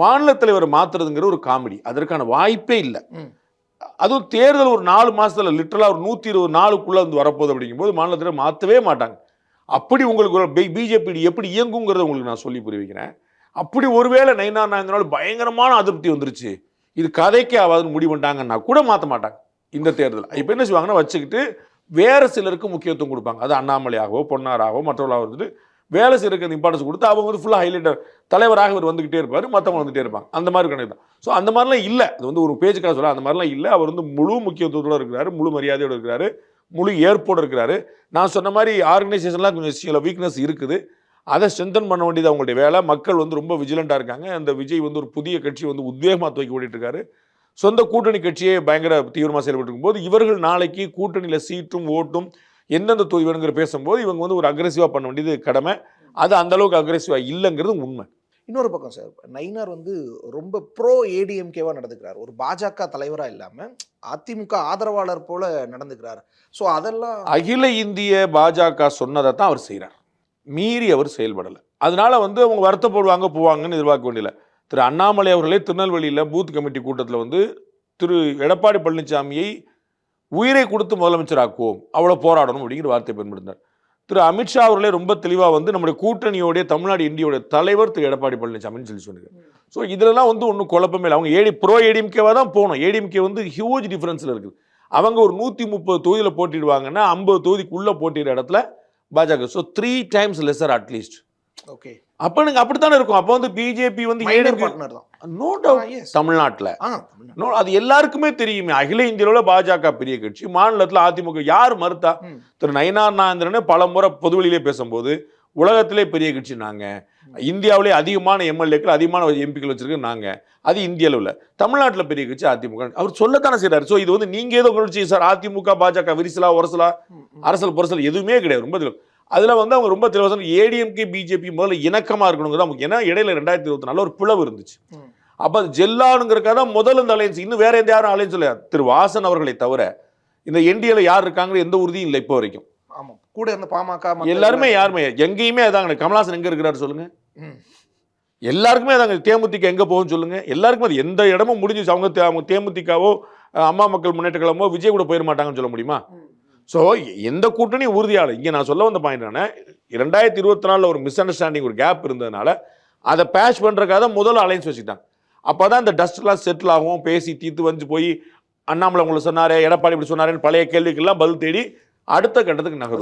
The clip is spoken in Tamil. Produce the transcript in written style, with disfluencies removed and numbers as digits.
மாநில தலைவர் மாத்துறதுங்கிற ஒரு காமெடி, அதற்கான வாய்ப்பே இல்லை. அதுவும் தேர்தல் ஒரு 4 மாசத்துல லிட்டரலா ஒரு 120 நாளுக்குள்ள வந்து வரப்போகுது அப்படிங்கும்போது மாநில தலைவர் மாற்றவே மாட்டாங்க. அப்படி உங்களுக்கு பிஜேபி எப்படி இயங்குங்கிறத உங்களுக்கு நான் சொல்லி புரிய வைக்கிறேன். அப்படி ஒருவேளை நயினார் நாகேந்திரனால் பயங்கரமான அதிருப்தி வந்துருச்சு, இது கதைக்கே ஆகாதுன்னு முடிவு பண்ணிட்டாங்கன்னா கூட மாற்ற மாட்டாங்க இந்த தேர்தல். இப்போ என்ன செய்வாங்கன்னா வச்சுக்கிட்டு வேற சிலருக்கு முக்கியத்துவம் கொடுப்பாங்க. அது அண்ணாமலையாகவோ பொன்னாராகவோ மற்றவர்களாக வந்துட்டு வேலை செய்யறதுக்கு இம்பார்ட்டன்ஸ் கொடுத்து அவங்க வந்து ஃபுல்லாக ஹைலைட்டர் தலைவராக இவர் வந்துகிட்டே இருப்பார், மற்றவங்க வந்துட்டே இருப்பாங்க. அந்த மாதிரி கணக்கு தான். ஸோ அந்த மாதிரிலாம் இல்லை. அது வந்து ஒரு பேஜுக்காக சொல்ல அந்த மாதிரிலாம் இல்லை. அவர் வந்து முழு முக்கியத்துவத்தோடு இருக்கிறாரு, முழு மரியாதையோடு இருக்கிறாரு, முழு ஏற்போடு இருக்கிறாரு. நான் சொன்ன மாதிரி ஆர்கனைசேஷன்லாம் கொஞ்சம் சில வீக்னஸ் இருக்குது. அதை ஸ்ட்ரென்தன் பண்ண வேண்டியது அவங்களுடைய வேலை. மக்கள் வந்து ரொம்ப விஜிலண்டாக இருக்காங்க. அந்த விஜய் வந்து ஒரு புதிய கட்சி வந்து உத்வேகமாக துவக்கி ஓடிட்டு இருக்காரு. சொந்த கூட்டணி கட்சியே பயங்கர தீவிரமாக செயல்பட்டு இருக்கும்போது இவர்கள் நாளைக்கு கூட்டணியில் சீட்டும் ஓட்டும் எந்தெந்த தொகுதி வேணுங்கிற பேசும்போது இவங்க வந்து ஒரு அக்ரெசிவாக பண்ண வேண்டியது கடமை. அது அந்த அளவுக்கு அக்ரெசிவாக இல்லைங்கிறது உண்மை. இன்னொரு பக்கம் சார், நயினார் வந்து ரொம்ப ப்ரோ ஏடிஎம்கேவா நடந்துக்கிறார். ஒரு பாஜக தலைவராக இல்லாமல் அதிமுக ஆதரவாளர் போல நடந்துக்கிறார். ஸோ அதெல்லாம் அகில இந்திய பாஜக சொன்னதை தான் அவர் செய்கிறார், மீறி அவர் செயல்படலை. அதனால வந்து அவங்க வருத்தப்படுவாங்க போவாங்கன்னு எதிர்பார்க்க வேண்டியதில்லை. திரு அண்ணாமலை அவர்களே திருநெல்வேலியில் பூத் கமிட்டி கூட்டத்தில் வந்து திரு எடப்பாடி பழனிசாமியை உயிரை கொடுத்து முதலமைச்சர் ஆக்குவோம், அவ்வளோ போராடணும் அப்படிங்கிற வார்த்தை பயன்படுத்தினார். திரு அமித்ஷா அவர்களே ரொம்ப தெளிவாக வந்து நம்முடைய கூட்டணியோடைய தமிழ்நாடு இந்தியோடைய தலைவர் திரு எடப்பாடி பழனிசாமின்னு சொல்லி சொன்னாங்க. ஸோ இதிலெல்லாம் வந்து ஒன்றும் குழப்பமே இல்லை. அவங்க ப்ரோ ஏடிஎம்கேவாக தான் போகணும். ஏடிஎம்கே வந்து ஹியூஜ் டிஃப்ரென்ஸில் இருக்குது. அவங்க ஒரு 130 தொகுதியில் போட்டிடுவாங்கன்னா 50 தொகுதிக்குள்ளே போட்டிடுற இடத்துல பாஜக. So 3 times lesser at least. Okay, அப்போ நீங்கள் அப்படித்தானே இருக்கும். அப்போ வந்து பிஜேபி வந்து பார்ட்னர் தான். நோ டவுட் தமிழ்நாட்டில் அது எல்லாருக்குமே தெரியுமே. அகில இந்தியாவில் பாஜக பெரிய கட்சி, மாநிலத்தில் அதிமுக. யார் மறுத்தா? திரு நயினார் நாகேந்திரனே பல முறை பொதுவெளியிலே பேசும்போது உலகத்திலே பெரிய கட்சி நாங்கள், இந்தியாவிலே அதிகமான எம்எல்ஏக்கள் அதிகமான எம்பிக்கள் வச்சிருக்கு நாங்கள், அது இந்திய அளவில். தமிழ்நாட்டில் பெரிய கட்சி அதிமுக. அவர் சொல்லத்தானே செய்கிறார். ஸோ இது வந்து நீங்கள் ஏதோ கட்சி சார் அதிமுக பாஜக விரிசலா உரசலா அரசல் பொரசல் எதுவுமே கிடையாது. ரொம்ப அதில் வந்து அவங்க ரொம்ப தெளிவாக ஏடிஎம்கே பிஜேபி முதல்ல இணக்கமாக இருக்கணுங்கிறது தான். ஏன்னா இடையில 2024 ஒரு பிளவு இருந்துச்சு. அப்போ அது ஜெல்லானுங்கிறக்காக தான் முதல்ல இந்த அலையன்ஸ். இன்னும் வேற எந்த யாரும் அலையன்ஸ் இல்லை. திரு வாசன் அவர்களை தவிர இந்த என்டிஏல யார் இருக்காங்க எந்த உறுதியும் இல்லை இப்போ வரைக்கும். ஆமாம், கூட இருந்த பாமக எல்லாருமே யாருமே எங்கேயுமே அதாங்க. கமல்ஹாசன் எங்கே இருக்கிறாரு சொல்லுங்க? எல்லாருக்குமே அதாங்க. தேமுதிக எங்கே போகும்னு சொல்லுங்க? எல்லாருக்குமே அது எந்த இடமும் முடிஞ்சிச்சு. அவங்க தேமுதிகவோ அம்மா மக்கள் முன்னேற்ற கழகமோ விஜய் கூட போயிட மாட்டாங்கன்னு சொல்ல முடியுமா? ஸோ எந்த கூட்டணியும் உறுதியாளர். இங்கே நான் சொல்ல வந்த பாயிண்ட் என்ன, 2024 ஒரு மிஸ் அண்டர்ஸ்டாண்டிங் ஒரு கேப் இருந்ததுனால அதை பேட்ச் பண்ணுறதுக்காக தான் முதல்ல அலைன்ஸ் வச்சுட்டாங்க. அப்போ தான் இந்த டஸ்ட்லாம் செட்டில் ஆகும், பேசி தீர்த்து வந்து போய் அண்ணாமலை உங்களை சொன்னார், எடப்பாடி இப்படி சொன்னாருன்னு பழைய கேள்விக்கெல்லாம் பதில் தேடி அடுத்த கட்டத்துக்கு நகரும்.